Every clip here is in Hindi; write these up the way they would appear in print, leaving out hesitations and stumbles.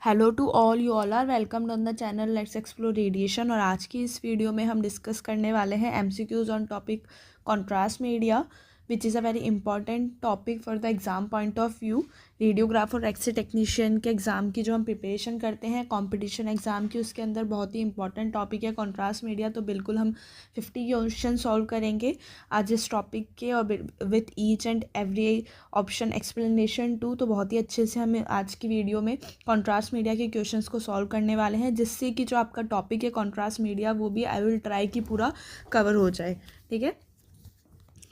Hello to all, you all are welcomed on the channel let's explore radiation. और आज की इस वीडियो में हम डिस्कस करने वाले हैं MCQs on topic contrast media which is a very important topic for the exam point of view. Radiographer X-ray technician के एग्ज़ाम की जो हम प्रिपरेशन करते हैं कंपटीशन एग्ज़ाम की, उसके अंदर बहुत ही इंपॉर्टेंट टॉपिक है कॉन्ट्रास्ट मीडिया। तो बिल्कुल हम 50 क्वेश्चन सॉल्व करेंगे आज इस टॉपिक के, और with each and every option explanation too. तो बहुत ही अच्छे से हम आज की वीडियो में कॉन्ट्रास्ट मीडिया के क्वेश्चंस को सॉल्व करने वाले हैं, जिससे कि जो आपका टॉपिक है कॉन्ट्रास्ट मीडिया वो भी आई विल ट्राई कि पूरा कवर हो जाए। ठीक है,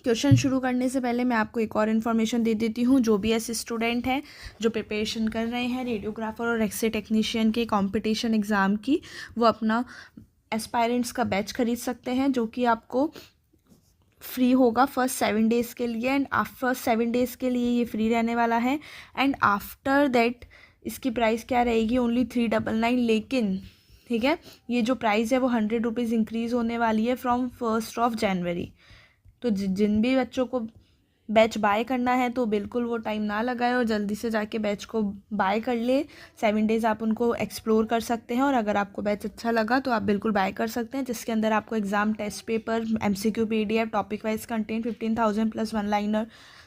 क्वेश्चन शुरू करने से पहले मैं आपको एक और इन्फॉर्मेशन दे देती हूँ। जो भी ऐसे स्टूडेंट हैं जो प्रिपरेशन कर रहे हैं रेडियोग्राफर और एक्स-रे टेक्नीशियन के कंपटीशन एग्ज़ाम की, वो अपना एस्पायरेंट्स का बैच खरीद सकते हैं, जो कि आपको फ्री होगा फर्स्ट 7 डेज़ के लिए। एंड फर्स्ट 7 डेज़ के लिए ये फ्री रहने वाला है। एंड आफ्टर दैट इसकी प्राइस क्या रहेगी, ओनली 399। लेकिन ठीक है, ये जो प्राइस है वो 100 रुपीज़ इंक्रीज़ होने वाली है फ्रॉम 1 जनवरी। तो जिन भी बच्चों को बैच बाय करना है तो बिल्कुल वो टाइम ना लगाए और जल्दी से जाके बैच को बाय कर ले। 7 डेज़ आप उनको एक्सप्लोर कर सकते हैं, और अगर आपको बैच अच्छा लगा तो आप बिल्कुल बाय कर सकते हैं, जिसके अंदर आपको exam test paper, MCQ PDF, topic wise content, 15,000 plus 1 liner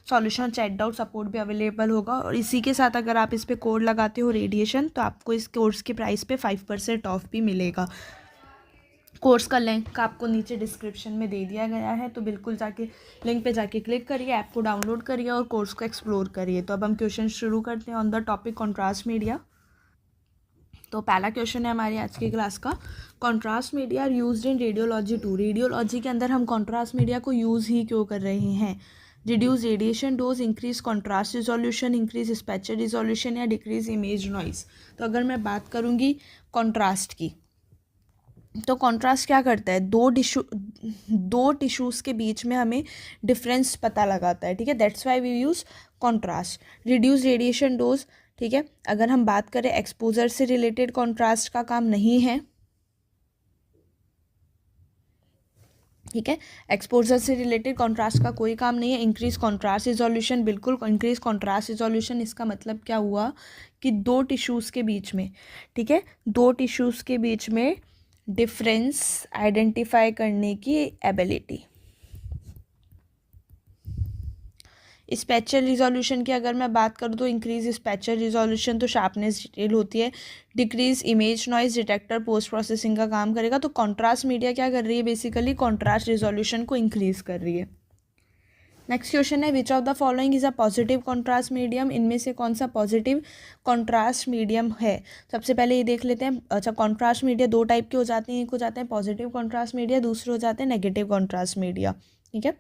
solution, chat doubt support भी अवेलेबल होगा। और इसी के साथ अगर आप इस पर कोड लगाते हो रेडिएशन, तो आपको इस कोर्स के प्राइस पे 5% ऑफ भी मिलेगा। कोर्स का लिंक आपको नीचे डिस्क्रिप्शन में दे दिया गया है, तो बिल्कुल जाके लिंक पे जाके क्लिक करिए, ऐप को डाउनलोड करिए और कोर्स को एक्सप्लोर करिए। तो अब हम क्वेश्चन शुरू करते हैं on the topic contrast media. तो पहला क्वेश्चन है हमारी आज की क्लास का, contrast media are used in radiology to. Radiology के अंदर हम कॉन्ट्रास्ट मीडिया को यूज़ ही क्यों कर रहे हैं? Reduce radiation dose, increase contrast resolution, increase spectral resolution, या डिक्रीज इमेज नॉइज। तो अगर मैं बात करूँगी कॉन्ट्रास्ट की, तो कॉन्ट्रास्ट क्या करता है, दो टिश्यूज़ के बीच में हमें डिफरेंस पता लगाता है। ठीक है, that's why we use contrast. Reduce radiation dose, ठीक है, अगर हम बात करें एक्सपोजर से रिलेटेड कॉन्ट्रास्ट का काम नहीं है। ठीक है, एक्सपोजर से रिलेटेड कॉन्ट्रास्ट का कोई काम नहीं है। इंक्रीज कॉन्ट्रास्ट रिजोल्यूशन, बिल्कुल इंक्रीज कॉन्ट्रास्ट रिजोल्यूशन, इसका मतलब क्या हुआ कि दो टिश्यूज़ के बीच में, ठीक है, दो टिश्यूज़ के बीच में डिफरेंस आइडेंटिफाई करने की एबिलिटी। स्पेक्चर रिजोल्यूशन की अगर मैं बात करूँ तो इंक्रीज स्पेक्चर रिजोल्यूशन, तो शार्पनेस डिटेल होती है। Decrease image noise, detector post processing का काम करेगा। तो कॉन्ट्रास्ट मीडिया क्या कर रही है, बेसिकली कॉन्ट्रास्ट रिजोल्यूशन को इंक्रीज कर रही है। नेक्स्ट क्वेश्चन है, which of the following is a positive contrast medium. इनमें से कौन सा पॉजिटिव कॉन्ट्रास्ट मीडियम है? सबसे पहले ये देख लेते हैं। अच्छा, कॉन्ट्रास्ट मीडिया दो टाइप के हो जाते हैं, एक हो जाते हैं पॉजिटिव कॉन्ट्रास्ट मीडिया, दूसरे हो जाते हैं नेगेटिव कॉन्ट्रास्ट मीडिया। ठीक है,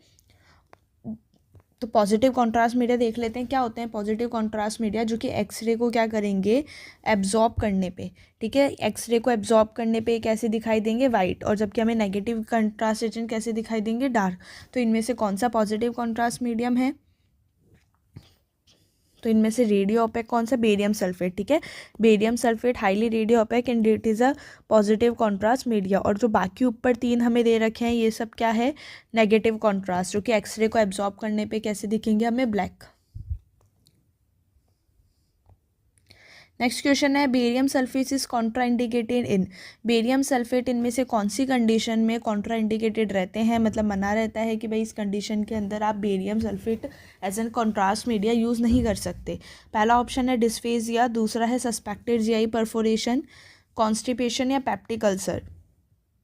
तो पॉजिटिव कॉन्ट्रास्ट मीडिया देख लेते हैं क्या होते हैं। पॉजिटिव कॉन्ट्रास्ट मीडिया जो कि एक्सरे को क्या करेंगे, एब्जॉर्ब करने पे, ठीक है, एक्सरे को एब्जॉर्ब करने पे कैसे दिखाई देंगे, वाइट, और जबकि हमें नेगेटिव कॉन्ट्रास्ट एजेंट कैसे दिखाई देंगे, डार्क। तो इनमें से कौन सा पॉजिटिव कॉन्ट्रास्ट मीडियम है? तो इनमें से रेडियो ओपेक कौन सा, बेरियम सल्फेट। ठीक है, barium sulphate highly radio opaque and it is a positive contrast media. और जो बाकी ऊपर तीन हमें दे रखे हैं, ये सब क्या है, नेगेटिव कॉन्ट्रास्ट, जो कि एक्सरे को एब्जॉर्ब करने पे कैसे दिखेंगे हमें, ब्लैक। नेक्स्ट क्वेश्चन है, barium sulphate is Contra indicated in. Barium sulphate इनमें से कौन सी कंडीशन में कॉन्ट्रा इंडिकेटेड रहते हैं, मतलब मना रहता है कि भाई इस कंडीशन के अंदर आप barium sulphate as an contrast media use नहीं कर सकते। पहला ऑप्शन है डिस्फेजिया, दूसरा है सस्पेक्टेड जीआई परफोरेशन, कॉन्स्टिपेशन, या पेप्टिक अल्सर।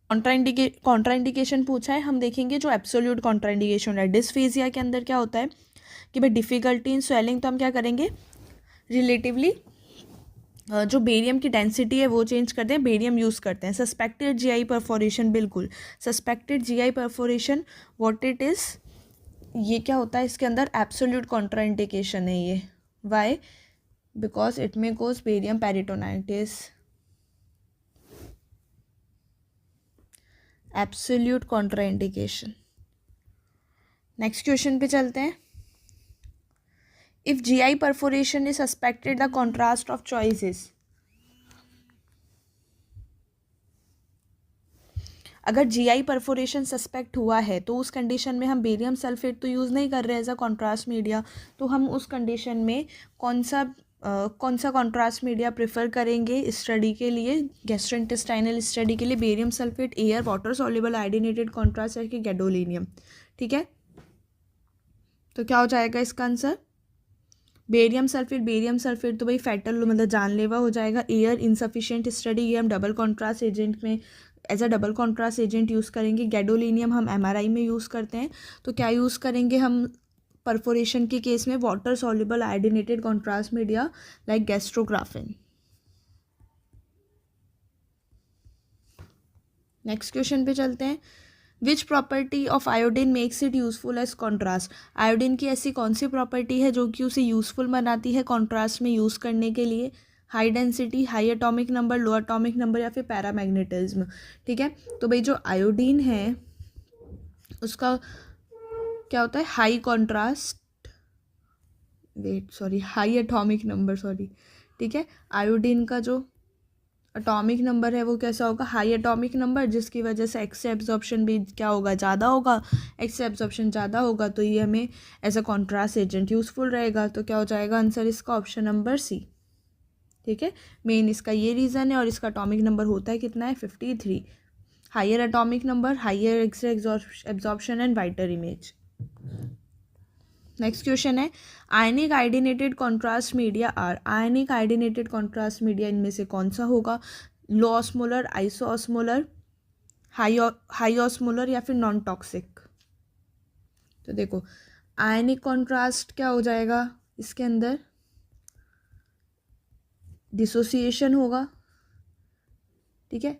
कॉन्ट्रा इंडिकेशन पूछा है, हम देखेंगे जो एब्सोल्यूट कॉन्ट्रा इंडिकेशन है। डिस्फेजिया के अंदर क्या होता है कि भाई डिफिकल्टी इन स्वेलिंग, तो हम क्या करेंगे, रिलेटिवली जो बेरियम की डेंसिटी है वो चेंज करते हैं, बेरियम यूज़ करते हैं। सस्पेक्टेड जीआई परफोरेशन, बिल्कुल suspected GI perforation what it is, ये क्या होता है, इसके अंदर एब्सोल्यूट कॉन्ट्राइंडिकेशन है ये। Why? Because it may cause barium peritonitis, absolute contraindication. Next question पे चलते हैं। If GI perforation is suspected the contrast of choices. अगर जीआई परफोरेशन सस्पेक्ट हुआ है तो उस कंडीशन में हम बेरियम सल्फेट तो यूज़ नहीं कर रहे एज अ कॉन्ट्रास्ट मीडिया, तो हम उस कंडीशन में कौन सा कौन सा कॉन्ट्रास्ट मीडिया प्रेफर करेंगे इस स्टडी के लिए, गैस्ट्रोइंटेस्टाइनल स्टडी के लिए? Barium sulphate, air, water soluble iodinated contrast है कि गैडोलिनियम? ठीक है, तो क्या हो जाएगा इसका answer? Barium sulphate. Barium sulphate तो भाई फैटल मतलब जानलेवा हो जाएगा। एयर इनसफिशिएंट स्टडी, ये हम डबल कॉन्ट्रास्ट एजेंट में as a double contrast agent use करेंगे। गैडोलिनियम हम एमआरआई में यूज़ करते हैं, तो क्या यूज़ करेंगे हम परफोरेशन के केस में? Water soluble iodinated contrast media like gastrografin. Next question पे चलते हैं। Which property of iodine makes it useful as contrast? Iodine की ऐसी कौन सी प्रॉपर्टी है जो कि उसे यूजफुल बनाती है कॉन्ट्रास्ट में यूज़ करने के लिए? High density, high atomic number, low atomic number या फिर पैरामैग्नेटिज्म? ठीक है, तो भाई जो आयोडीन है उसका क्या होता है? High contrast, high atomic number, ठीक है। आयोडीन का जो एटॉमिक नंबर है वो कैसा होगा? हाई एटॉमिक नंबर, जिसकी वजह से एक्स एब्जॉर्प्शन भी क्या होगा? ज़्यादा होगा। एक्स एब्जॉर्प्शन ज़्यादा होगा तो ये हमें as a contrast agent useful रहेगा। तो क्या हो जाएगा आंसर इसका? Option number C. ठीक है, मेन इसका ये रीज़न है। और इसका एटॉमिक नंबर होता है कितना है? 53। Higher atomic number, higher X absorption and whiter image. Next question है, ionic iodinated contrast media are? Ionic iodinated contrast media इनमें से कौन सा होगा? Low osmolar, iso osmolar, high osmolar या फिर नॉन टॉक्सिक? तो देखो, आयनिक कॉन्ट्रास्ट क्या हो जाएगा इसके अंदर? डिसोसिएशन होगा। ठीक है,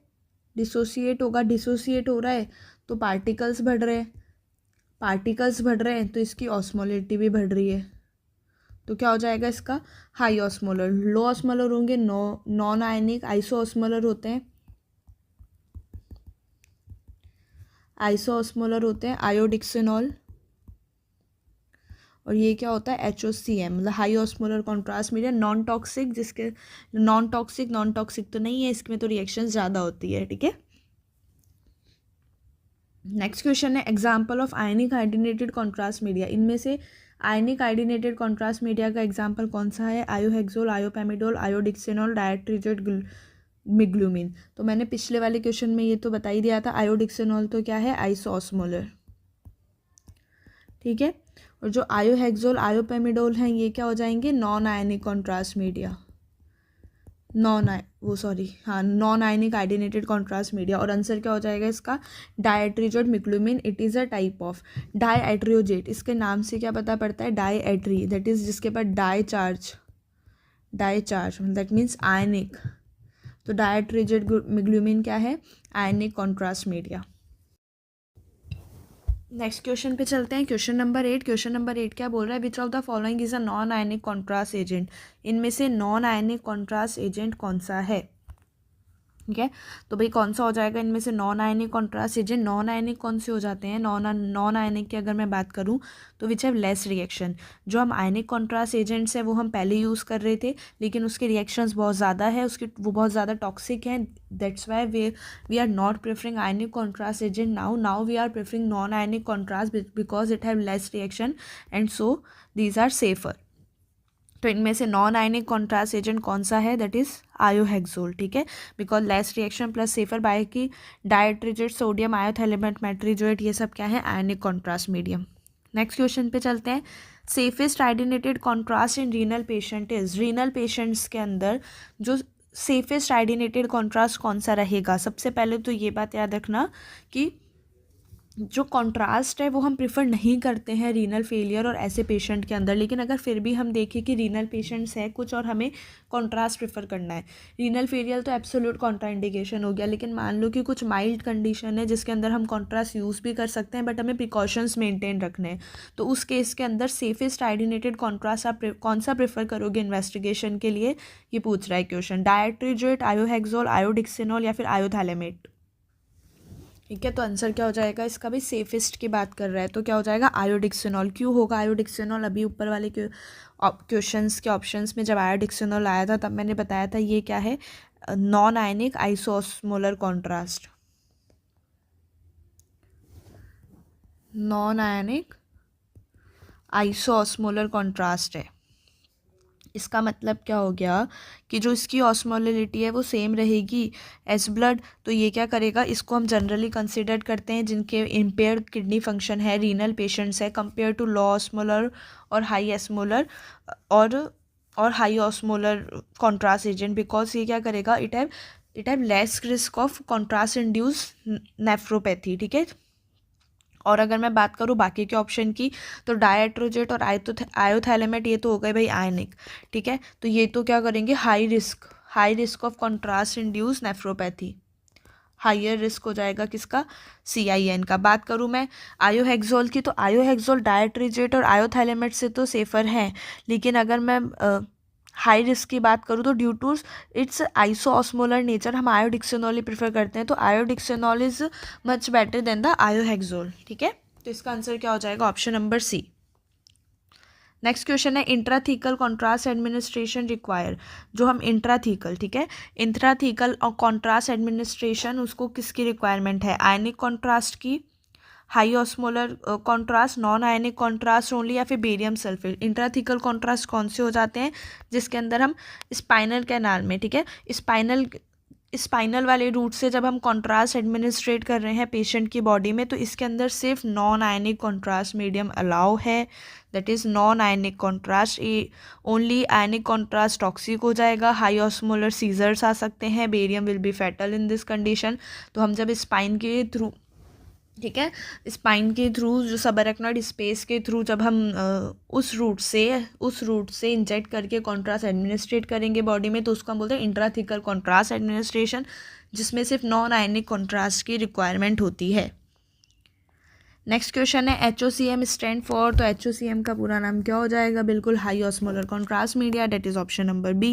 डिसोसिएट होगा। डिसोसिएट हो रहा है तो पार्टिकल्स बढ़ रहे हैं, पार्टिकल्स बढ़ रहे हैं तो इसकी ऑस्मोलिटी भी बढ़ रही है। तो क्या हो जाएगा इसका? High osmolar. लो ऑस्मोलर होंगे नॉन आयनिक। आइसो ऑस्मोलर होते हैं, आइसो ऑस्मोलर होते हैं आयोडिक्सिनॉल। और ये क्या होता है? HOCM, मतलब high osmolar contrast media. Non toxic, जिसके नॉन टॉक्सिक तो नहीं है, इसमें तो रिएक्शन ज़्यादा होती है। ठीक है, नेक्स्ट क्वेश्चन है, example of ionic iodinated contrast media. इनमें से आयनिक आयोडीनेटेड कॉन्ट्रास्ट मीडिया का एग्जाम्पल कौन सा है? आयोहेक्सोल, आयोपेमिडोल, आयोडिक्सिनॉल, डायट्रिजेट मिग्लूमिन। तो मैंने पिछले वाले क्वेश्चन में ये तो बता ही दिया था। आयोडिक्सिनॉल तो क्या है? आइसोऑस्मोलर। ठीक है, और जो आयोहेक्सोल, आयोपेमिडोल हैं ये क्या हो जाएंगे? Non ionic contrast media, non ionic iodinated contrast media. और आंसर क्या हो जाएगा इसका? Diatrizoate meglumine. It is a type of diatrizoate. इसके नाम से क्या पता पड़ता है? डायएट्री, दैट इज जिसके पास डाई चार्ज दैट मीन्स आयनिक। तो डायट्रिजेट मिग्लूमिन क्या है? Ionic contrast media. Next question पे चलते हैं, क्वेश्चन नंबर 8। क्वेश्चन नंबर 8 क्या बोल रहा है? Which of the following is a non ionic contrast agent? इनमें से नॉन आयनिक कॉन्ट्रास्ट एजेंट कौन सा है? ठीक है, तो भाई कौन सा हो जाएगा इनमें से non ionic contrast agent? Non ionic कौन से हो जाते हैं? नॉन आयनिक की अगर मैं बात करूं तो विच हैव लेस रिएक्शन। जो हम आयनिक कॉन्ट्रास्ट एजेंट्स हैं वो हम पहले यूज़ कर रहे थे, लेकिन उसके रिएक्शंस बहुत ज़्यादा है, वो बहुत ज़्यादा टॉक्सिक हैं। That's why we are not preferring ionic contrast agent now we are preferring non ionic contrast because it have less reaction and so these are safer. तो इनमें से नॉन आयनिक कॉन्ट्रास्ट एजेंट कौन सा है? That is iohexol. ठीक है, because less reaction plus safer. बाय की डायट्रिजेट, सोडियम आयोथैलेमेट, मेट्रिजोएट, ये सब क्या है? Ionic contrast medium. Next question पे चलते हैं, safest iodinated contrast in renal patient is? Renal patients के अंदर जो सेफेस्ट आयोडीनेटेड कॉन्ट्रास्ट कौन सा रहेगा? सबसे पहले तो ये बात याद रखना कि जो कॉन्ट्रास्ट है वो हम प्रिफर नहीं करते हैं रीनल फेलियर और ऐसे पेशेंट के अंदर। लेकिन अगर फिर भी हम देखें कि रीनल पेशेंट्स है कुछ और हमें कॉन्ट्रास्ट प्रिफर करना है, रीनल फेलियर तो एब्सोल्यूट कॉन्ट्राइंडिकेशन हो गया, लेकिन मान लो कि कुछ माइल्ड कंडीशन है जिसके अंदर हम कॉन्ट्रास्ट यूज़ भी कर सकते हैं बट हमें प्रिकॉशंस मेंटेन रखने हैं, तो उस केस के अंदर सेफेस्ट आयोडीनेटेड कॉन्ट्रास्ट आप कौन सा प्रेफर करोगे इन्वेस्टिगेशन के लिए? ये पूछ रहा है क्वेश्चन। डायट्रिजेट, आयोहेक्सोल, आयोडिक्सिनॉल या फिर आयोथैलेमेट? ठीक है, तो आंसर क्या हो जाएगा इसका? भी सेफेस्ट की बात कर रहा है तो क्या हो जाएगा? आयोडिक्सिनॉल। क्यों होगा आयोडिक्सिनॉल? अभी ऊपर वाले क्वेश्चंस के ऑप्शंस में जब आयोडिक्सिनॉल आया था तब मैंने बताया था ये क्या है? Non ionic isosmolar contrast, non ionic isosmolar contrast है। इसका मतलब क्या हो गया कि जो इसकी ऑस्मोलिटी है वो सेम रहेगी एज ब्लड। तो ये क्या करेगा, इसको हम जनरली कंसिडर करते हैं जिनके इम्पेयर्ड किडनी फंक्शन है, रीनल पेशेंट्स है, कंपेयर टू लो ऑस्मोलर और हाई एस्मोलर और high osmolar contrast agent, because ये क्या करेगा, it have less risk of contrast induced nephropathy. ठीक है, और अगर मैं बात करूँ बाकी के ऑप्शन की, तो डायट्रोजेट और आयोथैलेमेट ये तो हो गए भाई आयनिक। ठीक है, तो ये तो क्या करेंगे, high risk of contrast induced nephropathy, higher risk हो जाएगा किसका, CIN का। बात करूँ मैं आयोहेक्सोल की, तो आयोहेक्सोल डायट्रोजेट और आयोथैलेमेट से तो सेफ़र हैं, लेकिन अगर मैं हाई रिस्क की बात करूँ तो due to its isoosmolar nature हम आयोडिक्सिनॉल ही प्रेफर करते हैं, तो iodixanol is much better than the iohexol. ठीक है, तो इसका आंसर क्या हो जाएगा, option number C। Next question है इंट्राथीकल कॉन्ट्रास्ट एडमिनिस्ट्रेशन रिक्वायर, जो हम इंट्राथीकल, ठीक है, इंट्राथीकल और कॉन्ट्रास्ट एडमिनिस्ट्रेशन उसको किसकी रिक्वायरमेंट है, आयनिक कॉन्ट्रास्ट की, high osmolar contrast, non ionic contrast only, या फिर बेरियम सल्फेट। इंट्राथीकल कॉन्ट्रास्ट कौन से हो जाते हैं, जिसके अंदर हम स्पाइनल कैनाल में, ठीक है, स्पाइनल वाले रूट से जब हम कॉन्ट्रास्ट एडमिनिस्ट्रेट कर रहे हैं पेशेंट की बॉडी में, तो इसके अंदर सिर्फ non ionic contrast medium allow है, that is non ionic contrast. Only ionic contrast toxic हो जाएगा, हाई ऑस्मोलर सीजर्स आ सकते हैं, barium will be fatal in this condition. तो हम जब स्पाइन के थ्रू, ठीक है, स्पाइन के थ्रू जो सबअरेक्नॉइड स्पेस के थ्रू जब हम उस रूट से इंजेक्ट करके कॉन्ट्रास्ट एडमिनिस्ट्रेट करेंगे बॉडी में, तो उसको हम बोलते हैं इंट्राथीकल कॉन्ट्रास्ट एडमिनिस्ट्रेशन, जिसमें सिर्फ नॉन आयनिक कॉन्ट्रास्ट की रिक्वायरमेंट होती है। नेक्स्ट क्वेश्चन है HOCM स्टैंड फॉर, तो HOCM का पूरा नाम क्या हो जाएगा, बिल्कुल high osmolar contrast media, that is option number B।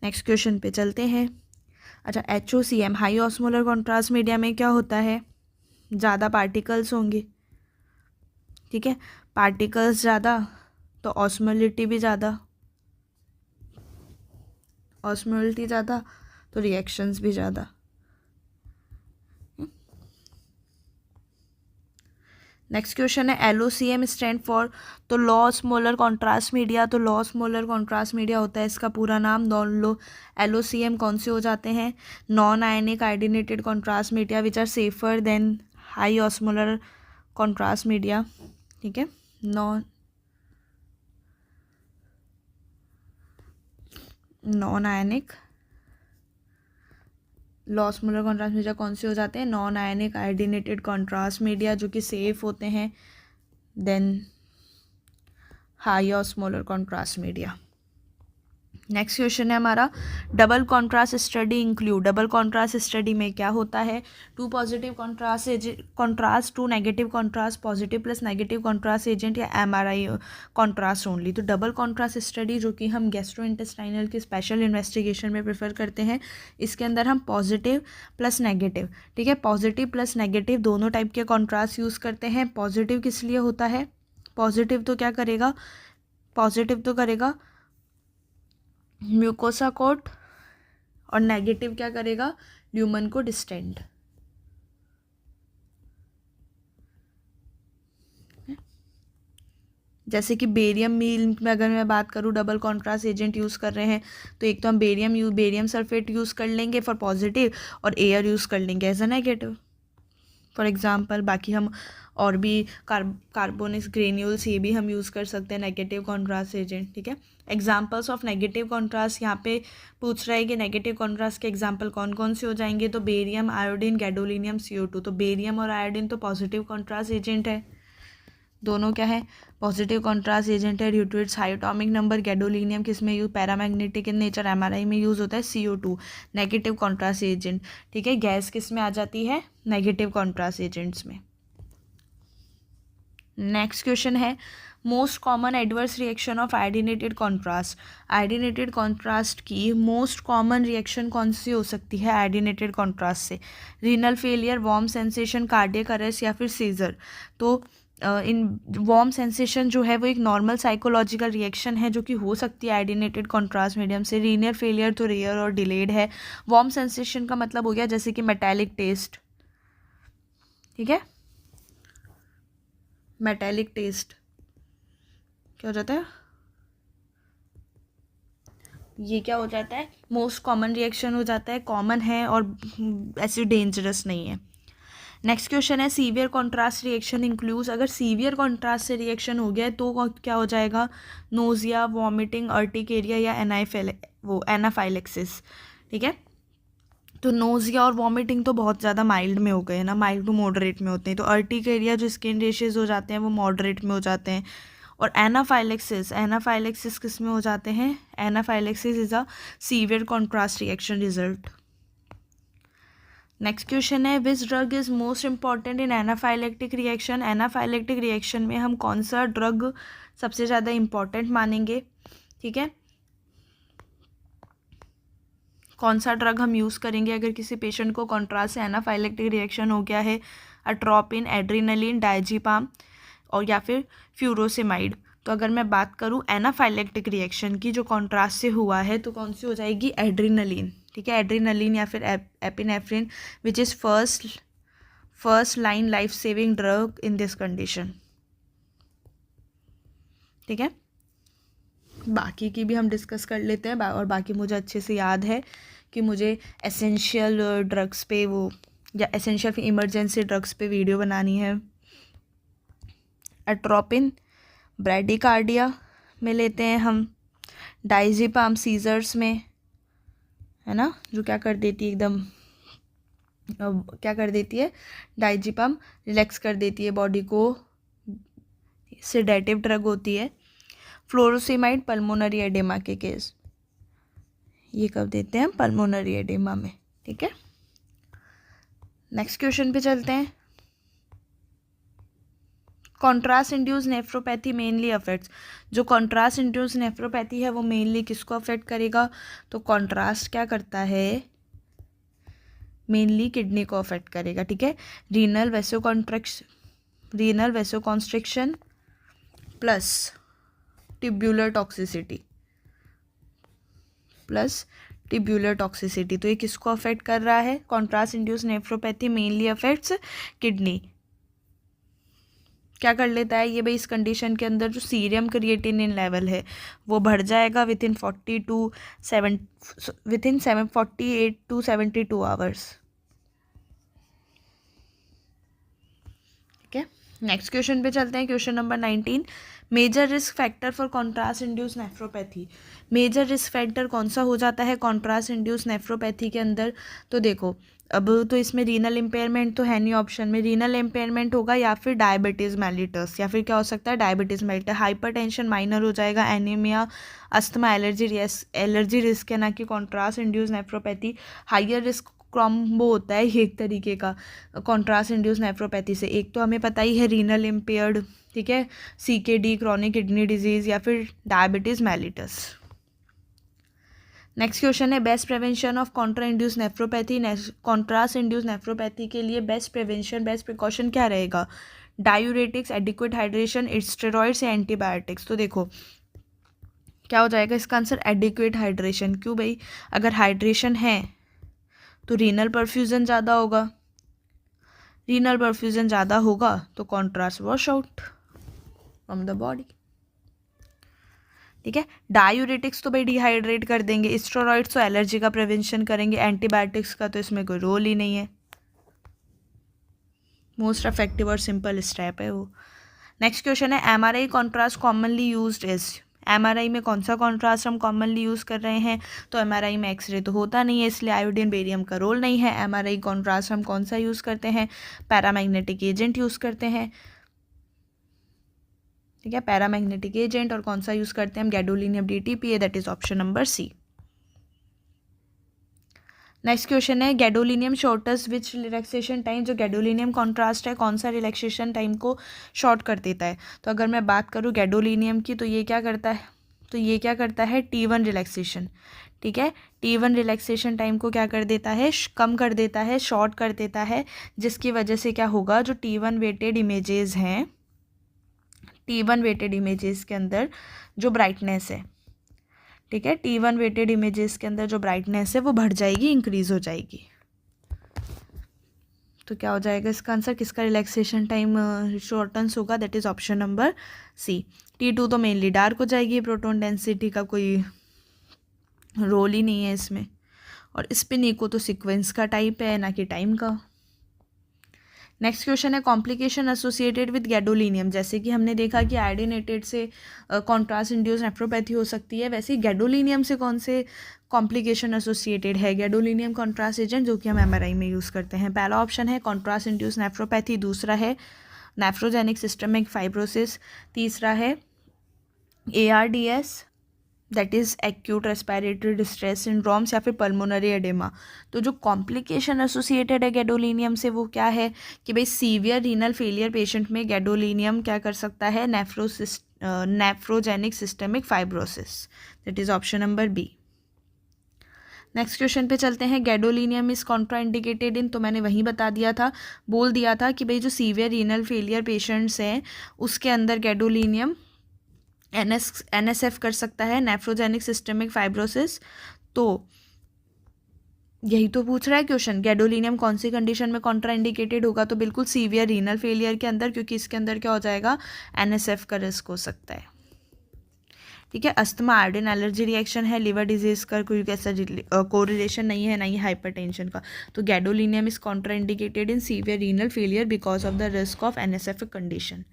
Next question पे चलते हैं। अच्छा, HOCM high osmolar contrast media में क्या होता है, ज़्यादा पार्टिकल्स होंगे, ठीक है, पार्टिकल्स ज़्यादा तो ऑस्मोलिटी भी ज़्यादा, ऑस्मोलिटी ज़्यादा तो रिएक्शंस भी ज़्यादा। नेक्स्ट क्वेश्चन है LOCM स्टैंड फॉर, तो लॉ ऑस्मोलर कॉन्ट्रास्ट मीडिया, तो लॉ ऑस्मोलर कॉन्ट्रास्ट मीडिया होता है इसका पूरा नाम। LOCM कौन से हो जाते हैं, non ionic iodinated contrast media which are safer than high osmolar contrast media. ठीक है, non ionic low osmolar contrast media कौन से हो जाते हैं, non ionic iodinated contrast media जो कि सेफ होते हैं than high osmolar contrast media. Next question है हमारा double contrast study include, double contrast study में क्या होता है, two positive contrast, two negative contrast, positive plus negative contrast agent, या MRI कॉन्ट्रास्ट ओनली। तो डबल कॉन्ट्रास्ट स्टडी जो कि हम गैस्ट्रोइंटेस्टाइनल की स्पेशल इन्वेस्टिगेशन में प्रेफर करते हैं, इसके अंदर हम पॉजिटिव प्लस नेगेटिव, ठीक है, पॉजिटिव प्लस नेगेटिव दोनों टाइप के कॉन्ट्रास्ट यूज़ करते हैं। पॉजिटिव किस लिए होता है, पॉजिटिव तो क्या करेगा, पॉजिटिव तो करेगा म्यूकोसा कोट, और नेगेटिव क्या करेगा, ल्यूमन को डिस्टेंड। जैसे कि बेरियम मील में अगर मैं बात करूँ डबल कॉन्ट्रास्ट एजेंट यूज़ कर रहे हैं, तो एक तो हम बेरियम सल्फेट यूज़ कर लेंगे फॉर पॉजिटिव, और एयर यूज़ कर लेंगे as a negative for example. बाकी हम और भी कार्बोनिक्स ग्रेन्यूल्स ये भी हम यूज़ कर सकते हैं नेगेटिव कॉन्ट्रास्ट एजेंट। ठीक है, एग्जांपल्स ऑफ नेगेटिव कॉन्ट्रास्ट यहाँ पे पूछ रहा है कि नेगेटिव कॉन्ट्रास्ट के एग्जांपल कौन कौन से हो जाएंगे, तो बेरियम, आयोडीन, गैडोलिनियम, CO2। तो बेरियम और आयोडीन तो पॉजिटिव कॉन्ट्रास्ट एजेंट है, दोनों क्या है, पॉजिटिव कॉन्ट्रास्ट एजेंट है due to its high atomic number. Gadolinium किस में use, paramagnetic in nature, MRI में यूज़ होता है। CO2 नेगेटिव कॉन्ट्रास्ट एजेंट, ठीक है, गैस किस में आ जाती है, नेगेटिव कॉन्ट्रास्ट एजेंट्स में। नेक्स्ट क्वेश्चन है most common adverse reaction of iodinated contrast, iodinated contrast की मोस्ट कॉमन रिएक्शन कौन सी हो सकती है आयोडीनेटेड कॉन्ट्रास्ट से, renal failure, warm sensation, cardiac arrest, या फिर सीजर। तो इन वार्म सेंसेशन जो है वो एक नॉर्मल साइकोलॉजिकल रिएक्शन है जो कि हो सकती है आयोडीनेटेड कॉन्ट्रास्ट मीडियम से। रीनल फेलियर तो रेयर और डिलेड है। वार्म सेंसेशन का मतलब हो गया जैसे कि मेटालिक टेस्ट, ठीक है, मेटालिक टेस्ट क्या हो जाता है, ये क्या हो जाता है, मोस्ट कॉमन रिएक्शन हो जाता है, कॉमन है और ऐसे डेंजरस नहीं है। नेक्स्ट क्वेश्चन है सीवियर कॉन्ट्रास्ट रिएक्शन इंक्लूड्स, अगर सीवियर कॉन्ट्रास्ट से रिएक्शन हो गया है तो क्या हो जाएगा, नोजिया, वॉमिटिंग, अर्टिकेरिया या एनाफाइलेक्सिस। ठीक है, तो नोजिया और वॉमिटिंग तो बहुत ज़्यादा माइल्ड में हो गए ना, माइल्ड टू मॉडरेट में होते हैं, तो अर्टिकेरिया जो स्किन रेशेज हो जाते हैं वो मॉडरेट में हो जाते हैं। और एनाफाइलेक्सिस किस में हो जाते हैं, anaphylaxis is a severe contrast reaction result. Next question है which drug is most important in anaphylactic reaction, anaphylactic reaction में हम कौन सा ड्रग सबसे ज़्यादा इंपॉर्टेंट मानेंगे। ठीक है, कौन सा ड्रग हम यूज़ करेंगे अगर किसी पेशेंट को कॉन्ट्रास्ट से एनाफाइलेक्टिक रिएक्शन हो गया है, अट्रोपिन, एड्रीनलिन, डायजीपाम और या फिर फ्यूरोसेमाइड। तो अगर मैं बात करूँ एनाफाइलेक्टिक रिएक्शन की जो कॉन्ट्रास्ट से हुआ है तो कौन सी हो जाएगी, एड्रीनलिन। ठीक है, एड्रीनलिन या फिर epinephrine which is first line life saving drug in this condition. ठीक है, बाकी की भी हम डिस्कस कर लेते हैं और बाकी मुझे अच्छे से याद है कि मुझे एसेंशियल ड्रग्स पे वो या एसेंशियल इमरजेंसी ड्रग्स पे वीडियो बनानी है। एट्रोपिन ब्रैडिकार्डिया में लेते हैं हम, डायजीपाम सीजर्स में, है ना, जो क्या कर देती है एकदम क्या कर देती है, डायजीपाम रिलैक्स कर देती है बॉडी को, सेडेटिव ड्रग होती है। फ्लोरोसेमाइड पल्मोनरी एडेमा के केस, ये कब देते हैं, पल्मोनरी एडेमा में। ठीक है, नेक्स्ट क्वेश्चन पे चलते हैं। Contrast induced nephropathy mainly affects, जो कॉन्ट्रास्ट इंड्यूस नेफ्रोपैथी है वो मेनली किसको अफेक्ट करेगा, तो कॉन्ट्रास्ट क्या करता है, मेनली किडनी को अफेक्ट करेगा। ठीक है, रीनल वेसोकॉन्स्ट्रिक्शन प्लस ट्यूब्यूलर टॉक्सिसिटी, तो ये किसको अफेक्ट कर रहा है, contrast induced nephropathy mainly affects kidney. क्या कर लेता है ये भाई, इस कंडीशन के अंदर जो सीरियम क्रिएटिनिन लेवल है वो बढ़ जाएगा विथिन 48 to 72 आवर्स। ठीक है, नेक्स्ट क्वेश्चन पे चलते हैं। Question number 19, major risk factor for contrast induced nephropathy. Major risk factor कौन सा हो जाता है कॉन्ट्रास्ट इंड्यूस नेफ्रोपैथी के अंदर, तो देखो अब तो इसमें रीनल इम्पेयरमेंट तो है नहीं ऑप्शन में, रीनल इम्पेयरमेंट होगा या फिर डायबिटीज़ मेलिटस, या फिर क्या हो सकता है डायबिटीज़ मेलिटस, हाइपरटेंशन माइनर हो जाएगा, एनीमिया, अस्थमा, एलर्जी रिस्क है ना कि contrast induced nephropathy. Higher risk combo होता है ये एक तरीके का कॉन्ट्रास्ट इंड्यूस नेफ्रोपैथी से, एक तो हमें पता ही है रीनल इम्पेयर्ड, ठीक है, CKD क्रॉनिक किडनी डिजीज़ या फिर डायबिटीज़ मेलिटस। नेक्स्ट क्वेश्चन है best prevention of Contra induce nephropathy. Contrast induced nephropathy के लिए बेस्ट प्रिकॉशन क्या रहेगा, डायूरेटिक्स, एडिक्वेट हाइड्रेशन, स्टेरॉइड्स या एंटीबायोटिक्स। तो देखो क्या हो जाएगा इसका आंसर, एडिक्वेट हाइड्रेशन। क्यों भाई, अगर हाइड्रेशन है तो रीनल परफ्यूजन ज़्यादा होगा, रीनल परफ्यूजन ज़्यादा होगा तो contrast wash out from the body. ठीक है, डायूरेटिक्स तो भाई डिहाइड्रेट कर देंगे, स्टेरॉइड्स तो एलर्जी का प्रिवेंशन करेंगे, एंटीबायोटिक्स का तो इसमें कोई रोल ही नहीं है, मोस्ट इफेक्टिव और सिंपल स्टेप है वो। नेक्स्ट क्वेश्चन है MRI contrast commonly used is. MRI में कौन सा कॉन्ट्रास्ट हम कॉमनली यूज़ कर रहे हैं, तो MRI में एक्सरे तो होता नहीं है इसलिए आयोडीन बेरियम का रोल नहीं है। MRI कॉन्ट्रास्ट हम कौन सा यूज़ करते हैं, पैरामैग्नेटिक एजेंट यूज़ करते हैं। ठीक है, पैरामैग्नेटिक एजेंट, और कौन सा यूज़ करते हैं हम, gadolinium DTPA, that is option number C। Next question है गैडोलिनियम शॉर्टेस्ट विच रिलैक्सेशन टाइम। जो गैडोलिनियम कॉन्ट्रास्ट है कौन सा रिलैक्सेशन टाइम को शॉर्ट कर देता है, तो अगर मैं बात करूँ गैडोलिनियम की तो ये क्या करता है, T1 रिलैक्सेशन। ठीक है, T1 रिलैक्सेशन टाइम को क्या कर देता है, कम कर देता है, शॉर्ट कर देता है, जिसकी वजह से क्या होगा, जो T1 वेटेड इमेजेस हैं, T1 वेटेड इमेजेस के अंदर जो ब्राइटनेस है, ठीक है, T1 वेटेड इमेजेस के अंदर जो ब्राइटनेस है वो बढ़ जाएगी, इंक्रीज हो जाएगी। तो क्या हो जाएगा इसका आंसर, किसका रिलैक्सेशन टाइम शॉर्टन्स होगा, that is option number C। T2 तो मेनली डार्क हो जाएगी, प्रोटॉन डेंसिटी का कोई रोल ही नहीं है इसमें। और स्पिन इको तो सीक्वेंस का टाइप है, ना कि टाइम का। नेक्स्ट क्वेश्चन है कॉम्प्लिकेशन एसोसिएटेड विद गैडोलिनियम। जैसे कि हमने देखा कि आयोडीनेटेड से कॉन्ट्रास्ट इंड्यूस नेफ्रोपैथी हो सकती है, वैसे ही गैडोलिनियम से कौन से कॉम्प्लिकेशन एसोसिएटेड है? गैडोलिनियम कॉन्ट्रास्ट एजेंट, जो कि हम एमआरआई में यूज़ करते हैं। पहला ऑप्शन है कॉन्ट्रास्ट इंड्यूस नेफ्रोपैथी, दूसरा है नेफ्रोजेनिक सिस्टमिक फाइब्रोसिस, तीसरा है ARDS that is acute respiratory distress syndromes, या फिर पल्मोनरी एडेमा। तो जो कॉम्प्लिकेशन एसोसिएटेड है गैडोलिनियम से वो क्या है कि भाई सीवियर रीनल फेलियर पेशेंट में गैडोलिनियम क्या कर सकता है? Nephrogenic systemic fibrosis, that is option number B. Next question पे चलते हैं। गैडोलिनियम इज कॉन्ट्राइंडिकेटेड इन, तो मैंने वहीं बता दिया था, बोल दिया था कि भाई जो सीवियर रीनल फेलियर पेशेंट्स हैं उसके अंदर गैडोलिनियम NSF कर सकता है, नेफ्रोजेनिक सिस्टमिक फाइब्रोसिस। तो यही तो पूछ रहा है क्वेश्चन, गैडोलिनियम कौन सी कंडीशन में कॉन्ट्राइंडिकेटेड होगा? तो बिल्कुल सीवियर रीनल फेलियर के अंदर, क्योंकि इसके अंदर क्या हो जाएगा? NSF का रिस्क हो सकता है। ठीक है, अस्थमा आयोडीन एलर्जी रिएक्शन है, लिवर डिजीज का कोई ऐसा कोरिलेशन नहीं है, ना ही हाइपरटेंशन का। तो gadolinium is contraindicated in severe renal failure because of the risk of NSF condition.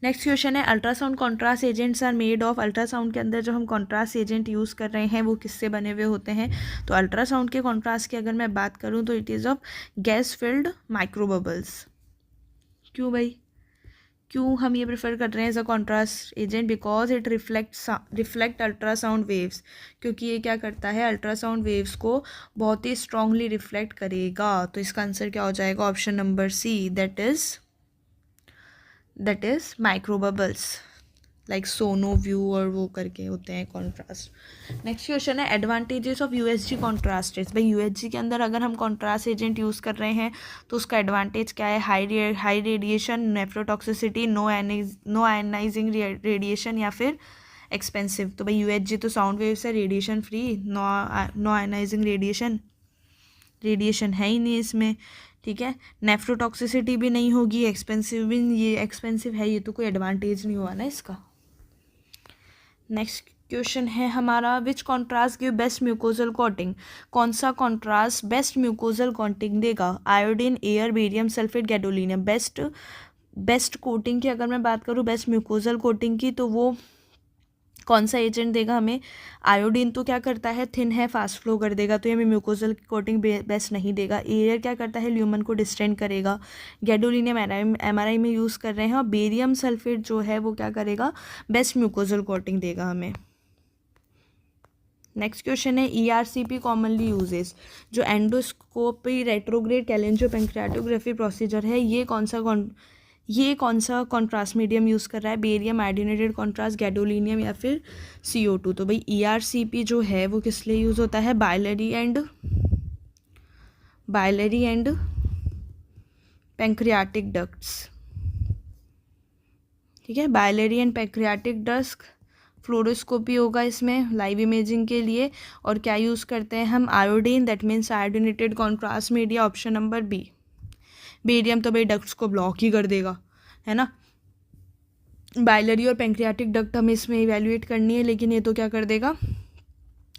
Next question है ultrasound contrast agents are made of. Ultrasound के अंदर जो हम कॉन्ट्रास्ट एजेंट यूज़ कर रहे हैं वो किससे बने हुए होते हैं? तो अल्ट्रासाउंड के कॉन्ट्रास्ट की अगर मैं बात करूँ तो it is of gas filled microbubbles. क्यों भाई, क्यों हम ये प्रेफर कर रहे हैं as a contrast agent? Because it reflect ultrasound waves, क्योंकि ये क्या करता है? अल्ट्रासाउंड वेव्स को बहुत ही स्ट्रांगली रिफ्लेक्ट करेगा। तो इसका आंसर क्या हो जाएगा? Option number C, that is microbubbles, like SonoVue और वो करके होते हैं कॉन्ट्रास्ट। नेक्स्ट क्वेश्चन है advantages of USG contrast agents. भाई USG के अंदर अगर हम कॉन्ट्रास्ट एजेंट यूज़ कर रहे हैं तो उसका एडवांटेज क्या है? High radiation, nephrotoxicity, no ionising radiation, या फिर एक्सपेंसिव। तो भाई USG तो साउंड वेव से radiation free, no ionising radiation है ही नहीं इसमें। ठीक है, नेफ्रोटॉक्सिसिटी भी नहीं होगी, एक्सपेंसिव भी, ये एक्सपेंसिव है, ये तो कोई एडवांटेज नहीं हुआ ना इसका। नेक्स्ट क्वेश्चन है हमारा which contrast give best mucosal coating. कौन सा कॉन्ट्रास्ट बेस्ट म्यूकोजल कोटिंग देगा? Iodine, air, barium sulphate, gadolinium. Best coating की अगर मैं बात करूँ, बेस्ट म्यूकोजल कोटिंग की, तो वो कौन सा एजेंट देगा हमें? आयोडीन तो क्या करता है? थिन है, फास्ट फ्लो कर देगा, तो ये हमें म्यूकोजल कोटिंग बेस्ट नहीं देगा। एयर क्या करता है? ल्यूमन को डिस्टेंड करेगा। गैडोलिनियम MRI में यूज़ कर रहे हैं, और बेरियम सल्फेट जो है वो क्या करेगा? बेस्ट म्यूकोजल कोटिंग देगा हमें। नेक्स्ट क्वेश्चन है ERCP कॉमनली यूजेस। जो एंडोस्कोपी रेट्रोग्रेड कैलेंजोपेंक्रियाटोग्राफी प्रोसीजर है, ये कौन सा कॉन्ट्रास्ट मीडियम यूज़ कर रहा है? बेरियम, आयोडीनेटेड कॉन्ट्रास्ट, गैडोलिनियम, या फिर CO2। तो भाई ERCP जो है वो किस लिए यूज़ होता है? Biliary and pancreatic ducts. ठीक है, biliary and pancreatic duct, fluoroscopy होगा इसमें लाइव इमेजिंग के लिए। और क्या यूज़ करते हैं हम? Iodine, that means iodinated contrast media, option number B. Barium तो भाई डक्ट्स को ब्लॉक ही कर देगा, है ना। बाइलरी और पैंक्रियाटिक डक्ट हमें इसमें इवेल्युएट करनी है, लेकिन ये तो क्या कर देगा?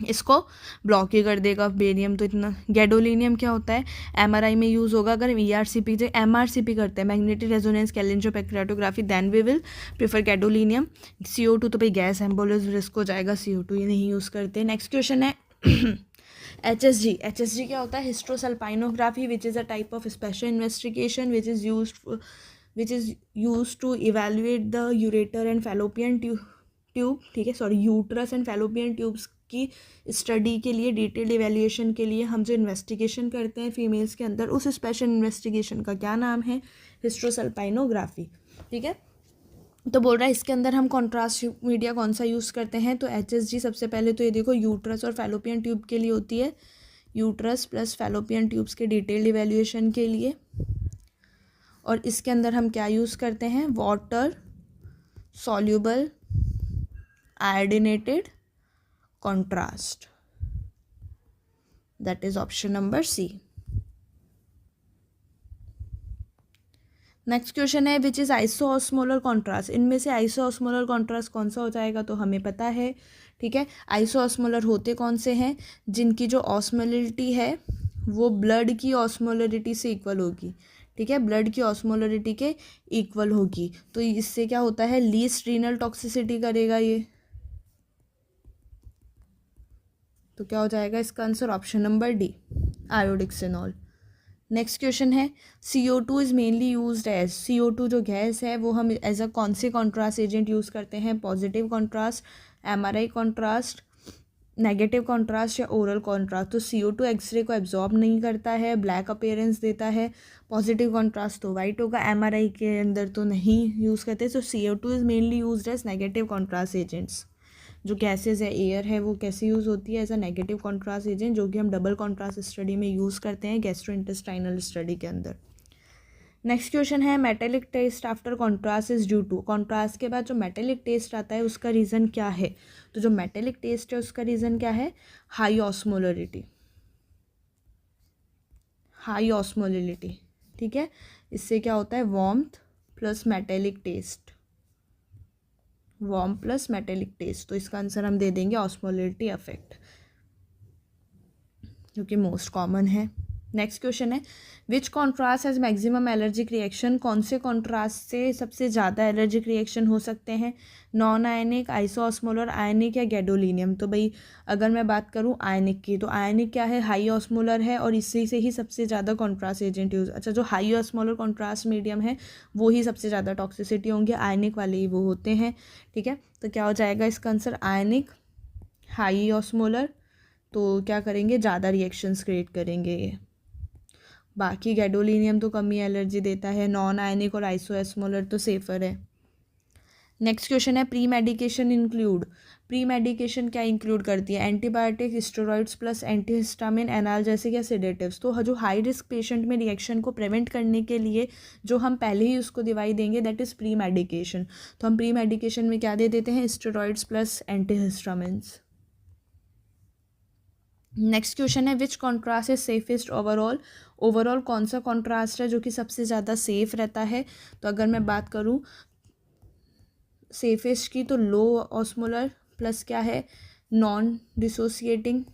इसको ब्लॉक ही कर देगा। बेरियम तो इतना। गैडोलिनियम क्या होता है? MRI में यूज़ होगा। अगर ERCP जो MRCP करते हैं, magnetic resonance cholangiopancreatography, then we will prefer gadolinium. CO2 तो भाई गैस एम्बोलिज्म रिस्क हो जाएगा, CO2 ये नहीं यूज़ करते। नेक्स्ट क्वेश्चन है HSG क्या होता है? Hysterosalpingography, which is a type of special investigation which is use to evaluate the ureter and fallopian tube. ठीक है, sorry, uterus and fallopian tubes की स्टडी के लिए, डिटेल्ड इवेल्युएशन के लिए हम जो इन्वेस्टिगेशन करते हैं फीमेल्स के अंदर, उस स्पेशल इन्वेस्टिगेशन का क्या नाम है? हिस्ट्रोसल्पाइनोग्राफी। ठीक है, तो बोल रहा है इसके अंदर हम कॉन्ट्रास्ट मीडिया कौन सा यूज़ करते हैं? तो HSG सबसे पहले तो ये देखो यूट्रस और फैलोपियन ट्यूब के लिए होती है, यूट्रस प्लस फैलोपियन ट्यूब्स के डिटेल्ड इवेल्युएशन के लिए। और इसके अंदर हम क्या यूज़ करते हैं? Water soluble iodinated contrast, that is option number C. Next question है विच इज़ आइसोऑस्मोलर कॉन्ट्रास्ट। इनमें से आइसोऑस्मोलर कॉन्ट्रास्ट कौन सा हो जाएगा, तो हमें पता है, ठीक है। आइसोऑस्मोलर होते कौन से हैं, जिनकी जो ऑस्मोलरिटी है वो ब्लड की ऑस्मोलरिटी से इक्वल होगी, ठीक है, ब्लड की ऑस्मोलरिटी के इक्वल होगी। तो इससे क्या होता है, लीस्ट रीनल टॉक्सिसिटी करेगा ये। तो क्या हो जाएगा इसका answer, option number D, iodixanol. Next question है CO2 is mainly used as. CO2 जो गैस है वो हम एज अ कौन से कॉन्ट्रास्ट एजेंट यूज़ करते हैं, positive contrast, MRI contrast, negative contrast या ओरल कॉन्ट्रास्ट। तो CO2 एक्सरे को एब्जॉर्ब नहीं करता है, ब्लैक अपीयरेंस देता है। पॉजिटिव कॉन्ट्रास्ट तो वाइट होगा, MRI के अंदर तो नहीं यूज़ करते। So CO2 is mainly used as negative contrast agents. जो गैसेज है, एयर है, वो कैसे यूज़ होती है as a negative contrast agent, जो कि हम डबल कॉन्ट्रास्ट स्टडी में यूज़ करते हैं, गैस्ट्रोइंटेस्टाइनल स्टडी के अंदर। नेक्स्ट क्वेश्चन है metallic taste after contrast is due to. Contrast के बाद जो मेटेलिक टेस्ट आता है उसका रीज़न क्या है, तो जो मेटेलिक टेस्ट है उसका रीज़न क्या है, हाई ऑस्मोलरिटी, हाई ऑस्मोलरिटी, ठीक है। इससे क्या होता है, warmth plus metallic taste, warm plus metallic taste. तो इसका आंसर हम दे देंगे ऑस्मोलरिटी इफेक्ट, जो कि मोस्ट कॉमन है। नेक्स्ट क्वेश्चन है which contrast has maximum allergic reaction. कौन से कॉन्ट्रास्ट से सबसे ज़्यादा एलर्जिक रिएक्शन हो सकते हैं, नॉन आयनिक, आइसोऑस्मोलर, आयनिक या गैडोलिनियम। तो भाई अगर मैं बात करूँ आयनिक की, तो आयनिक क्या है, हाई ऑस्मोलर है और इसी से ही सबसे ज़्यादा कॉन्ट्रास्ट एजेंट यूज। अच्छा, जो हाई ऑस्मोलर कॉन्ट्रास्ट मीडियम है वो ही सबसे ज़्यादा टॉक्सिसिटी होंगे, आयनिक वाले ही वो होते हैं, ठीक है। तो क्या हो जाएगा इसका आंसर, आयनिक, हाई ऑस्मोलर, तो क्या करेंगे, ज़्यादा रिएक्शंस क्रिएट करेंगे ये। बाकी गैडोलिनियम तो कम ही एलर्जी देता है, नॉन आयनिक और आइसोएस्मोलर तो सेफर है। नेक्स्ट क्वेश्चन है pre medication include. Pre medication क्या इंक्लूड करती है, antibiotic, steroids plus antihistamine, analgesic या सेडेटिव्स। तो जो हाई रिस्क पेशेंट में रिएक्शन को प्रिवेंट करने के लिए जो हम पहले ही उसको दवाई देंगे दैट इज़ प्री मेडिकेशन। तो हम प्री मेडिकेशन में क्या दे देते हैं, steroids plus antihistamines. Next question है which contrast is safest overall. Overall कौन सा कॉन्ट्रास्ट है जो कि सबसे ज़्यादा सेफ रहता है। तो अगर मैं बात करूँ सेफेस्ट की, तो लो ऑस्मोलर प्लस क्या है, नॉन डिसोसिएटिंग,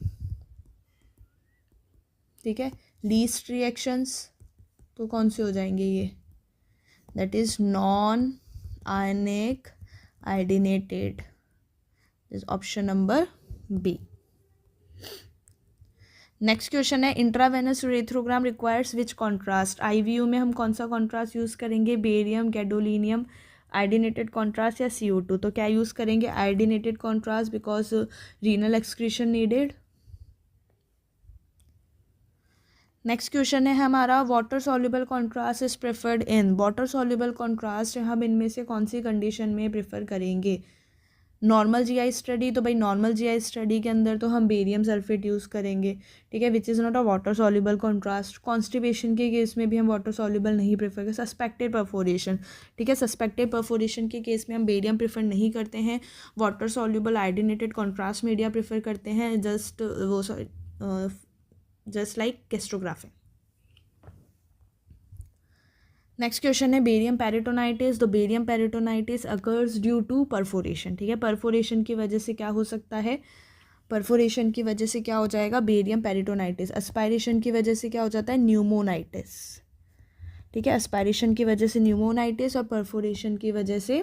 ठीक है, लीस्ट रिएक्शंस, तो कौन से हो जाएंगे ये, that is non ionic iodinated, is option number B. Next question है intravenous urethrogram requires which contrast. IVU में हम कौन सा कॉन्ट्रास्ट यूज़ करेंगे, बेरियम, गैडोलिनियम, आयोडीनेटेड कॉन्ट्रास्ट या CO2। तो क्या यूज़ करेंगे, iodinated contrast, because renal excretion needed. Next question है हमारा water soluble contrast is preferred in. Water soluble contrast हम इनमें से कौन सी कंडीशन में प्रेफर करेंगे, नॉर्मल GI स्टडी। तो भाई नॉर्मल GI स्टडी के अंदर तो हम बेरियम सल्फेट यूज़ करेंगे, ठीक है, which is not a water soluble contrast. Constipation के केस में भी हम वाटर सॉल्युबल नहीं प्रेफर करते। सस्पेक्टेड परफोरेशन, ठीक है, सस्पेक्टेड परफोरेशन के केस में हम बेरियम प्रेफर नहीं करते हैं, water soluble iodinated contrast media prefer करते हैं, just like gastrography. Next question है बेरियम पेरिटोनाइटिस। तो barium peritonitis occurs due to perforation, ठीक है, परफोरेशन की वजह से क्या हो सकता है, परफोरेशन की वजह से क्या हो जाएगा, बेरियम पेरिटोनाइटिस। एस्पायरेशन की वजह से क्या हो जाता है, न्यूमोनाइटिस, ठीक है, एस्पायरेशन की वजह से न्यूमोनाइटिस और परफोरेशन की वजह से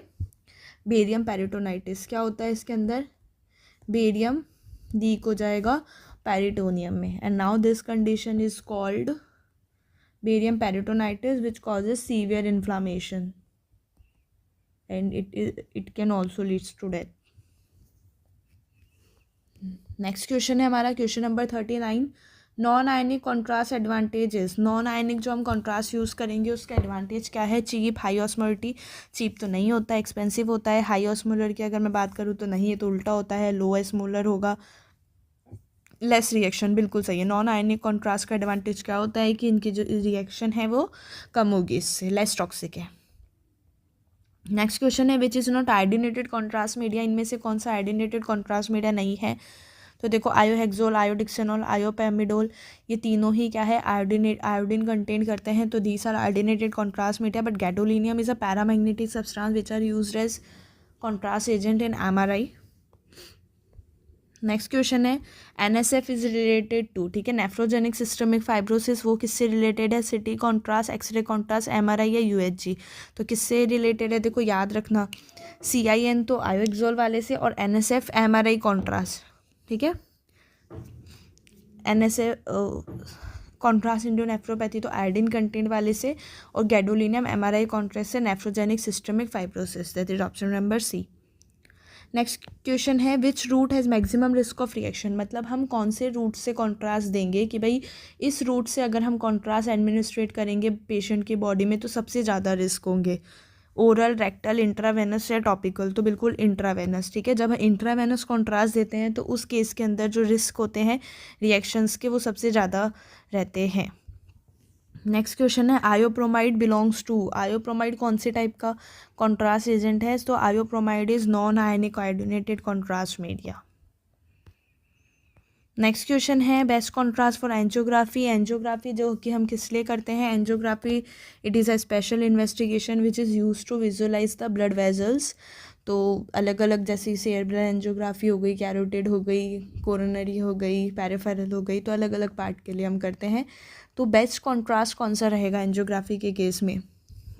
बेरियम पेरिटोनाइटिस। क्या होता है इसके अंदर, बेरियम लीक हो जाएगा पेरिटोनियम में, and now this condition is called barium peritonitis which causes severe inflammation and it can also leads to death. Next question है हमारा question number 39, non ionic contrast advantages. Non ionic जो हम कॉन्ट्रास्ट यूज़ करेंगे उसका एडवांटेज क्या है, चीप, हाई ऑस्मोलरिटी। चीप तो नहीं होता है, एक्सपेंसिव होता है। हाई ऑस्मोलर की अगर मैं बात करूँ तो नहीं, है तो उल्टा होता है, लो ऑस्मोलर होगा, लेस रिएक्शन, बिल्कुल सही है। नॉन आयनिक कॉन्ट्रास्ट का एडवांटेज क्या होता है कि इनकी जो रिएक्शन है वो कम होगी, इससे लेस टॉक्सिक है। नेक्स्ट क्वेश्चन है which is not iodinated contrast media. इनमें से कौन सा आयोडीनेटेड कॉन्ट्रास्ट मीडिया नहीं है, तो देखो आयोहेक्सोल, आयोडिक्सिनॉल, आयोपेमिडोल, ये तीनों ही क्या है, आयोडीन कंटेन करते हैं। तो these are iodinated contrast media, but gadolinium is a paramagnetic substance which are used as contrast agent in MRI. Next question है एनएसएफ इज रिलेटेड टू, ठीक है, नेफ्रोजेनिक सिस्टमिक फाइब्रोसिस, वो किससे रिलेटेड है, CT contrast, X-ray contrast, MRI या यूएचजी। तो किससे रिलेटेड है, देखो याद रखना, सीआईएन तो आयोएक्सोल वाले से और एनएसएफ एमआरआई कॉन्ट्रास्ट, ठीक है। एनएसएफ कॉन्ट्रास्ट इंडो नेफ्रोपैथी तो आयोडीन कंटेंट वाले से, और गैडोलिनियम एमआरआई कॉन्ट्रास्ट से nephrogenic systemic fibrosis, that is option number C. Next question है which route has maximum risk of reaction, मतलब हम कौन से रूट से कॉन्ट्रास्ट देंगे कि भाई इस रूट से अगर हम कॉन्ट्रास्ट एडमिनिस्ट्रेट करेंगे पेशेंट की बॉडी में तो सबसे ज़्यादा रिस्क होंगे, ओरल, रेक्टल, इंट्रावेनस या टॉपिकल। तो बिल्कुल इंट्रावेनस, ठीक है। जब हम इंट्रावेनस कॉन्ट्रास्ट देते हैं तो उस केस के अंदर जो रिस्क होते हैं रिएक्शंस के वो सबसे ज़्यादा रहते हैं। नेक्स्ट क्वेश्चन है आयोप्रोमाइड बिलोंग्स टू, आयोप्रोमाइड कौन से टाइप का कॉन्ट्रास्ट एजेंट है, तो iopromide is non ionic iodinated contrast media. Next question है best contrast for angiography, angiography जो कि हम किस लिए करते हैं, angiography it is a special investigation which is use to visualise the blood vessels. तो अलग अलग जैसे सेरेब्रल एंजियोग्राफी हो गई, कैरोटिड हो गई, कोरोनरी हो गई, पेरिफेरल हो गई, तो अलग अलग पार्ट के लिए हम करते हैं। तो बेस्ट कॉन्ट्रास्ट कौन सा रहेगा एंजियोग्राफी के केस में,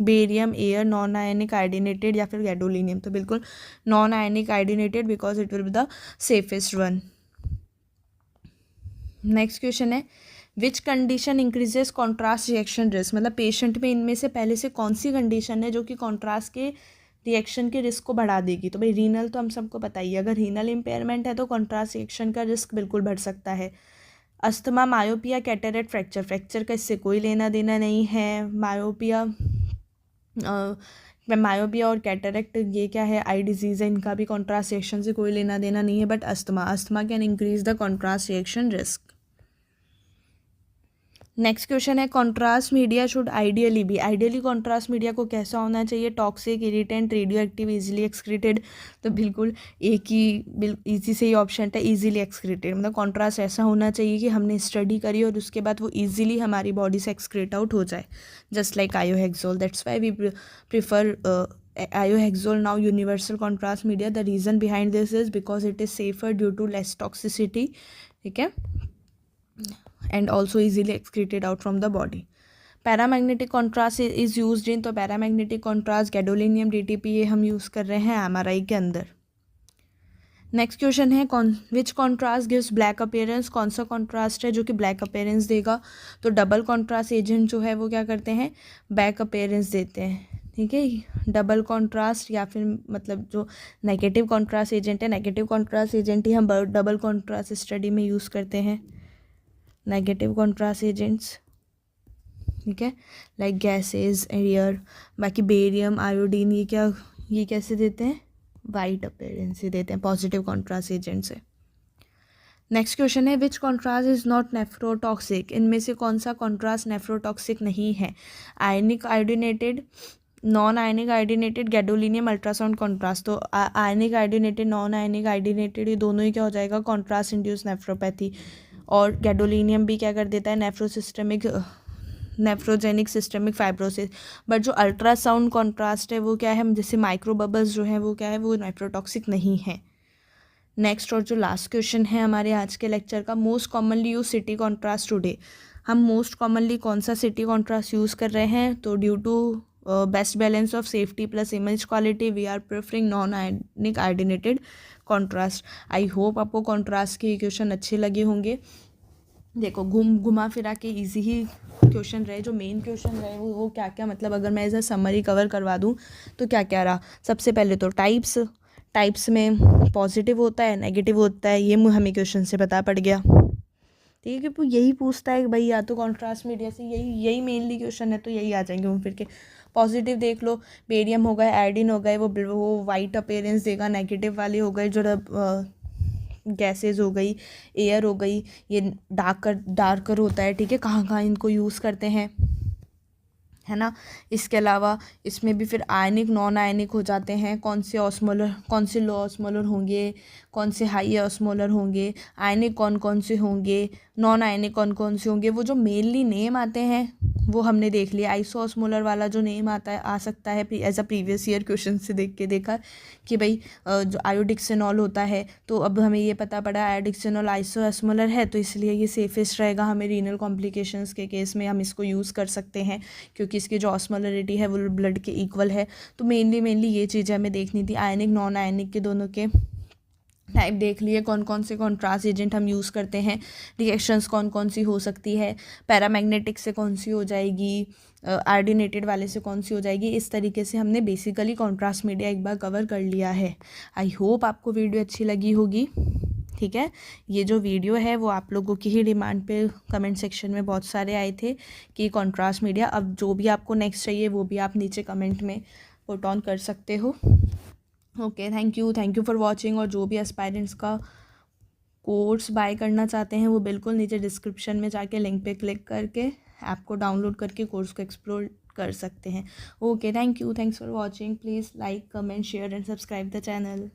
barium, air, non ionic iodinated या फिर गैडोलिनियम। तो बिल्कुल non ionic iodinated because it will be the safest one. Next question है which condition increases contrast reaction risk, मतलब पेशेंट में इनमें से पहले से कौन सी कंडीशन है जो कि कॉन्ट्रास्ट के रिएक्शन के रिस्क को बढ़ा देगी। तो भाई रीनल तो हम सबको पता ही है, अगर रीनल इम्पेयरमेंट है तो कॉन्ट्रास्ट रिएक्शन का रिस्क बिल्कुल बढ़ सकता है। Asthma, myopia, cataract, fracture, fracture का इससे कोई लेना देना नहीं है। मायोपिया और कैटरेक्ट ये क्या है, आई डिजीज़ है, इनका भी कॉन्ट्रास्ट रिएक्शन से कोई लेना देना नहीं है। But asthma can increase the contrast reaction risk. Next question है contrast media should ideally be, ideally contrast media को कैसा होना चाहिए, toxic, irritant, radio active, easily excreted. तो बिल्कुल एक ही इजी से ही ऑप्शन है इजीली एक्सक्रीटेड, मतलब कॉन्ट्रास्ट ऐसा होना चाहिए कि हमने स्टडी करी और उसके बाद वो इजीली हमारी बॉडी से एक्सक्रीट आउट हो जाए, just like iohexol. That's why we prefer iohexol now universal contrast media. The reason behind this is because it is safer due to less toxicity, ठीक है, and also easily excreted out from the body. Paramagnetic contrast is used in, तो पैरामैग्नेटिक कॉन्ट्रास्ट गैडोलिनियम DTP ये हम यूज़ कर रहे हैं MRI के अंदर। नेक्स्ट क्वेश्चन है which contrast gives black appearance, कौन सा कॉन्ट्रास्ट है जो कि ब्लैक अपीयरेंस देगा। तो डबल कॉन्ट्रास्ट एजेंट जो है वो क्या करते हैं, ब्लैक अपीयरेंस देते हैं, ठीक है। डबल कॉन्ट्रास्ट या फिर मतलब जो नेगेटिव कॉन्ट्रास्ट एजेंट है, नेगेटिव कॉन्ट्रास्ट एजेंट ही हम डबल कॉन्ट्रास्ट स्टडी में यूज़ करते हैं, नेगेटिव कॉन्ट्रास्ट एजेंट्स, ठीक है, लाइक गैसेज, एयर। बाकी बेरियम, आयोडीन ये कैसे देते हैं, वाइट अपीयरेंस ही देते हैं पॉजिटिव कॉन्ट्रास्ट एजेंट से। नेक्स्ट क्वेश्चन है which contrast is not nephrotoxic, इनमें से कौन सा कॉन्ट्रास्ट नेफ्रोटॉक्सिक नहीं है, ionic iodinated, non ionic iodinated, gadolinium, ultrasound contrast. तो आयनिक आयोडीनेटेड, नॉन आयनिक आयोडीनेटेड ये दोनों ही क्या हो जाएगा, कॉन्ट्रास्ट इंड्यूस नेफ्रोपैथी। और गैडोलिनियम भी क्या कर देता है, नेफ्रोजेनिक सिस्टमिक फाइब्रोसिस। बट जो अल्ट्रासाउंड कॉन्ट्रास्ट है वो क्या है, जैसे माइक्रो बबल्स जो है वो क्या है, वो नेफ्रोटॉक्सिक नहीं है। नेक्स्ट और जो लास्ट क्वेश्चन है हमारे आज के लेक्चर का, most commonly use CT contrast today, हम मोस्ट कॉमनली कौन सा सिटी कॉन्ट्रास्ट यूज़ कर रहे हैं। तो due to best balance of safety plus image quality we are preferring non ionic iodinated contrast. I hope आपको कॉन्ट्रास्ट के क्वेश्चन अच्छे लगे होंगे। देखो घुमा फिरा के इजी ही क्वेश्चन रहे, जो मेन क्वेश्चन रहे वो क्या क्या, मतलब अगर मैं एज अ समरी कवर करवा दूँ तो क्या क्या रहा। सबसे पहले तो टाइप्स में पॉजिटिव होता है, नेगेटिव होता है, ये हमें क्वेश्चन से पता पड़ गया, ठीक है। यही पूछता है कि भाई या तो कॉन्ट्रास्ट मीडिया से यही मेनली क्वेश्चन है, तो यही आ जाएंगे घूम फिर के। पॉजिटिव देख लो, बेरियम हो गए, आयोडीन हो गए, वो वाइट अपीयरेंस देगा। नेगेटिव वाले हो गए जो गैसेज हो गई, एयर हो गई, ये डार्कर होता है, ठीक है। कहाँ इनको यूज़ करते हैं, है ना। इसके अलावा इसमें भी फिर आयनिक नॉन आयनिक हो जाते हैं, कौन से ऑस्मोलर, कौन से लो ऑस्मोलर होंगे, कौन से हाई ऑस्मोलर होंगे, आयनिक कौन कौन से होंगे, नॉन आयनिक कौन कौन से होंगे। वो जो मेनली नेम आते हैं वो हमने देख लिया। आइसोऑस्मोलर वाला जो नेम आता है, आ सकता है as a previous year question से देख के देखा कि भाई जो आयोडिक्सिनॉल होता है, तो अब हमें ये पता पड़ा आयोडिक्सिनॉल आइसोऑस्मोलर है, तो इसलिए ये सेफेस्ट रहेगा हमें रीनल कॉम्प्लिकेशंस के केस में हम इसको यूज़ कर सकते हैं, क्योंकि इसकी जो ऑस्मोलरिटी है वो ब्लड के इक्वल है। तो मेनली ये चीज़ें हमें देखनी थी। आयनिक नॉन आयनिक के दोनों के टाइप देख लिए, कौन कौन से कॉन्ट्रास्ट एजेंट हम यूज़ करते हैं, रिएक्शंस कौन कौन सी हो सकती है, पैरामैग्नेटिक से कौन सी हो जाएगी, आर्डिनेटेड वाले से कौन सी हो जाएगी। इस तरीके से हमने बेसिकली कॉन्ट्रास्ट मीडिया एक बार कवर कर लिया है। आई होप आपको वीडियो अच्छी लगी होगी। ठीक है, ये जो वीडियो है वो आप लोगों की ही डिमांड पे कमेंट सेक्शन में बहुत सारे आए थे कि कॉन्ट्रास्ट मीडिया, अब जो भी आपको नेक्स्ट चाहिए वो भी आप नीचे कमेंट में पुट ऑन कर सकते हो। Okay, thank you for watching. और जो भी एस्पायरेंट्स का कोर्स बाय करना चाहते हैं वो बिल्कुल नीचे डिस्क्रिप्शन में जाके लिंक पे क्लिक करके ऐप को डाउनलोड करके कोर्स को एक्सप्लोर कर सकते हैं। Okay, thanks for watching. Please like, comment, share and subscribe the channel.